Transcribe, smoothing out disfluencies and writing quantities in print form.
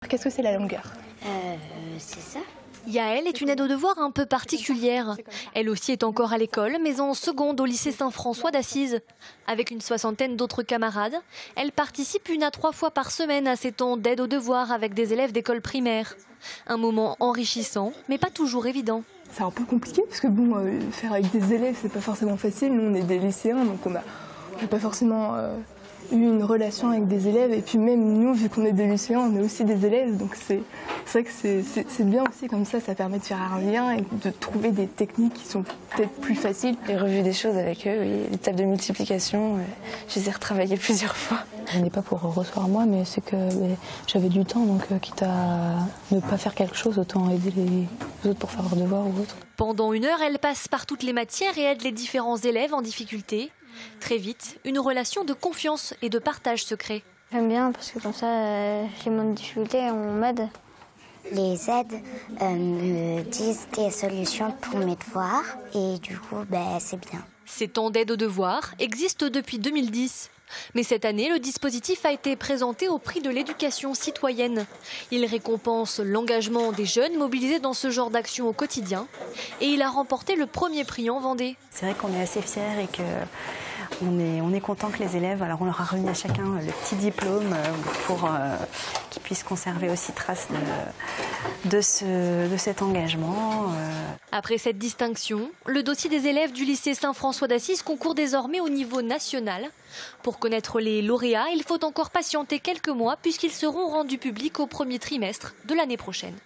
Qu'est-ce que c'est la longueur? C'est ça. Yaël est une aide aux devoirs un peu particulière. Elle aussi est encore à l'école, mais en seconde au lycée Saint-François d'Assise. Avec une soixantaine d'autres camarades, elle participe 1 à 3 fois par semaine à ces temps d'aide aux devoirs avec des élèves d'école primaire. Un moment enrichissant, mais pas toujours évident. C'est un peu compliqué parce que bon, faire avec des élèves, c'est pas forcément facile. Nous, on est des lycéens, donc on n'a pas forcément eu une relation avec des élèves. Et puis même nous, vu qu'on est des lycéens, on est aussi des élèves. Donc c'est vrai que c'est bien aussi comme ça permet de faire un lien et de trouver des techniques qui sont peut-être plus faciles. J'ai revu des choses avec eux, oui. Les tables de multiplication, je les ai retravaillées plusieurs fois. Je n'ai pas pour recevoir moi, mais c'est que j'avais du temps, donc quitte à ne pas faire quelque chose, autant aider les autres pour faire leurs devoirs ou autre. Pendant 1 heure, elle passe par toutes les matières et aide les différents élèves en difficulté. Très vite, une relation de confiance et de partage se crée. J'aime bien parce que comme ça, j'ai mon difficulté et on m'aide. Les aides me disent des solutions pour mes devoirs et du coup, c'est bien. Ces temps d'aide aux devoirs existent depuis 2010. Mais cette année, le dispositif a été présenté au prix de l'éducation citoyenne. Il récompense l'engagement des jeunes mobilisés dans ce genre d'action au quotidien. Et il a remporté le premier prix en Vendée. C'est vrai qu'on est assez fiers et qu'on est content que les élèves, alors on leur a remis à chacun le petit diplôme pour qu'ils puissent conserver aussi trace de cet engagement. Après cette distinction, le dossier des élèves du lycée Saint-François d'Assise concourt désormais au niveau national. Pour connaître les lauréats, il faut encore patienter quelques mois puisqu'ils seront rendus publics au premier trimestre de l'année prochaine.